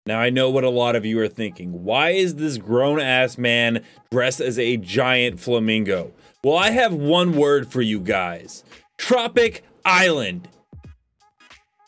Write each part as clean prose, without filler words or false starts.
Now I know what a lot of you are thinking. Why is this grown-ass man dressed as a giant flamingo? Well, I have one word for you guys. Tropic Island.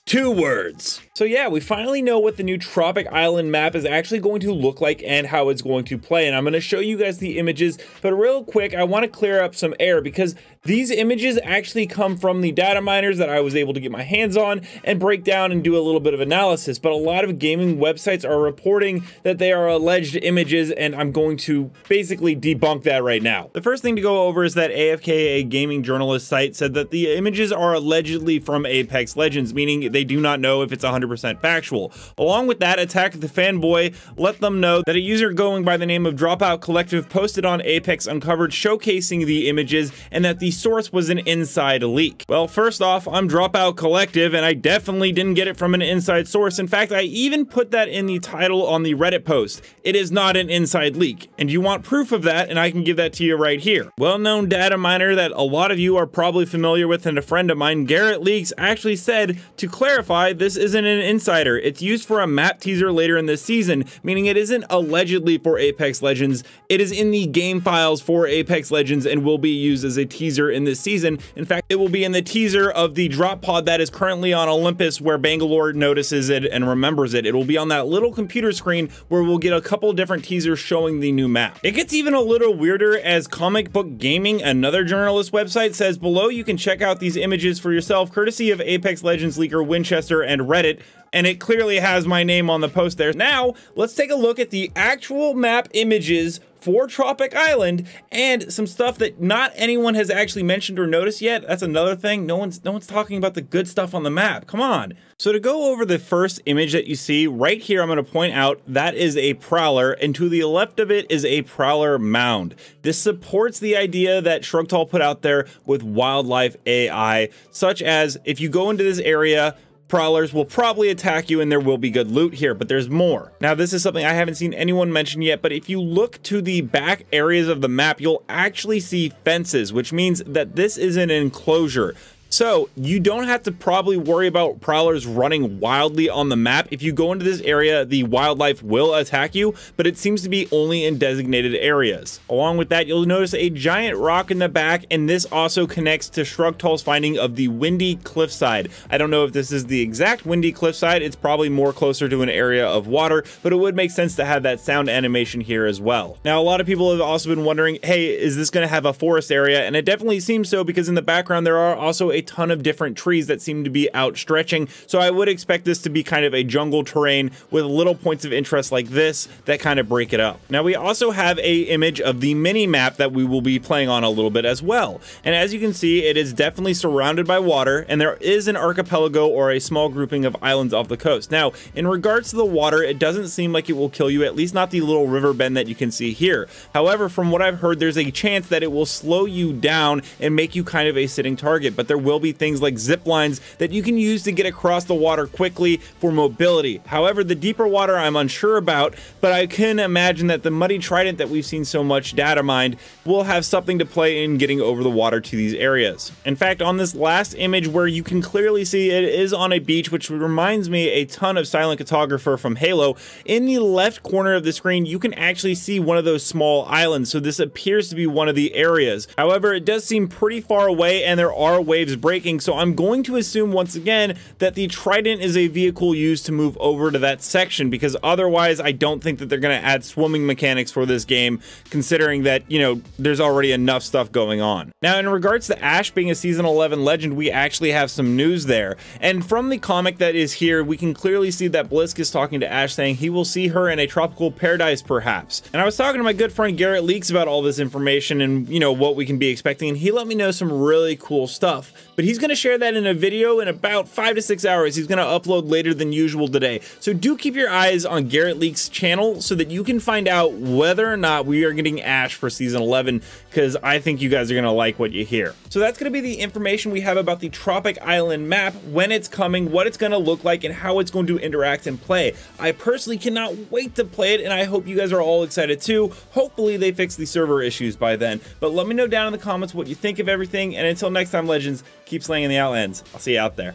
2 words. So yeah, we finally know what the new Tropic Island map is actually going to look like and how it's going to play. And I'm going to show you guys the images, but real quick, I want to clear up some air because these images actually come from the data miners that I was able to get my hands on and break down and do a little bit of analysis. But a lot of gaming websites are reporting that they are alleged images, and I'm going to basically debunk that right now. The first thing to go over is that AFK, a gaming journalist site, said that the images are allegedly from Apex Legends, meaning they do not know if it's 100% factual. Along with that, Attack the Fanboy let them know that a user going by the name of Dropout Collective posted on Apex Uncovered showcasing the images and that the source was an inside leak. Well, first off, I'm Dropout Collective and I definitely didn't get it from an inside source. In fact, I even put that in the title on the Reddit post. It is not an inside leak, and you want proof of that, and I can give that to you right here. Well-known data miner that a lot of you are probably familiar with and a friend of mine, Garrett Leaks, actually said, to clarify, this isn't an insider. It's used for a map teaser later in this season, meaning it isn't allegedly for Apex Legends. It is in the game files for Apex Legends and will be used as a teaser in this season. In fact, it will be in the teaser of the drop pod that is currently on Olympus where Bangalore notices it and remembers it. It will be on that little computer screen where we'll get a couple different teasers showing the new map. It gets even a little weirder as Comic Book Gaming, another journalist website, says below you can check out these images for yourself courtesy of Apex Legends leaker Winchester and Reddit, and it clearly has my name on the post there. Now, let's take a look at the actual map images for Tropic Island and some stuff that not anyone has actually mentioned or noticed yet. That's another thing. No one's talking about the good stuff on the map. Come on. So to go over the first image that you see right here, I'm going to point out that is a prowler, and to the left of it is a prowler mound. This supports the idea that Shrugtall put out there with wildlife AI, such as if you go into this area, prowlers will probably attack you and there will be good loot here, but there's more. Now, this is something I haven't seen anyone mention yet, but if you look to the back areas of the map, you'll actually see fences, which means that this is an enclosure. So you don't have to probably worry about prowlers running wildly on the map. If you go into this area, the wildlife will attack you, but it seems to be only in designated areas. Along with that, you'll notice a giant rock in the back, and this also connects to Shrugtall's finding of the windy cliffside. I don't know if this is the exact windy cliffside. It's probably more closer to an area of water, but it would make sense to have that sound animation here as well. Now, a lot of people have also been wondering, hey, is this going to have a forest area? And it definitely seems so, because in the background there are also a ton of different trees that seem to be outstretching, so I would expect this to be kind of a jungle terrain with little points of interest like this that kind of break it up. Now, we also have a image of the mini map that we will be playing on a little bit as well, and as you can see, it is definitely surrounded by water, and there is an archipelago or a small grouping of islands off the coast. Now, in regards to the water, it doesn't seem like it will kill you, at least not the little river bend that you can see here. However, from what I've heard, there's a chance that it will slow you down and make you kind of a sitting target, but there will be things like zip lines that you can use to get across the water quickly for mobility. However, the deeper water I'm unsure about, but I can imagine that the muddy trident that we've seen so much data mined will have something to play in getting over the water to these areas. In fact, on this last image where you can clearly see it is on a beach, which reminds me a ton of Silent Cartographer from Halo, in the left corner of the screen you can actually see one of those small islands, so this appears to be one of the areas. However, it does seem pretty far away and there are waves breaking, so I'm going to assume once again that the trident is a vehicle used to move over to that section, because otherwise I don't think that they're going to add swimming mechanics for this game, considering that, you know, there's already enough stuff going on. Now, in regards to Ash being a Season 11 legend, we actually have some news there, and from the comic that is here, we can clearly see that Blisk is talking to Ash saying he will see her in a tropical paradise perhaps. And I was talking to my good friend Garrett Leaks about all this information and, you know, what we can be expecting, and he let me know some really cool stuff, but he's going to share that in a video in about 5 to 6 hours. He's going to upload later than usual today. So do keep your eyes on Garrett Leaks' channel so that you can find out whether or not we are getting Ash for Season 11, because I think you guys are going to like what you hear. So that's going to be the information we have about the Tropic Island map, when it's coming, what it's going to look like, and how it's going to interact and play. I personally cannot wait to play it, and I hope you guys are all excited too. Hopefully they fix the server issues by then. But let me know down in the comments what you think of everything, and until next time, Legends, keep slaying in the Outlands. I'll see you out there.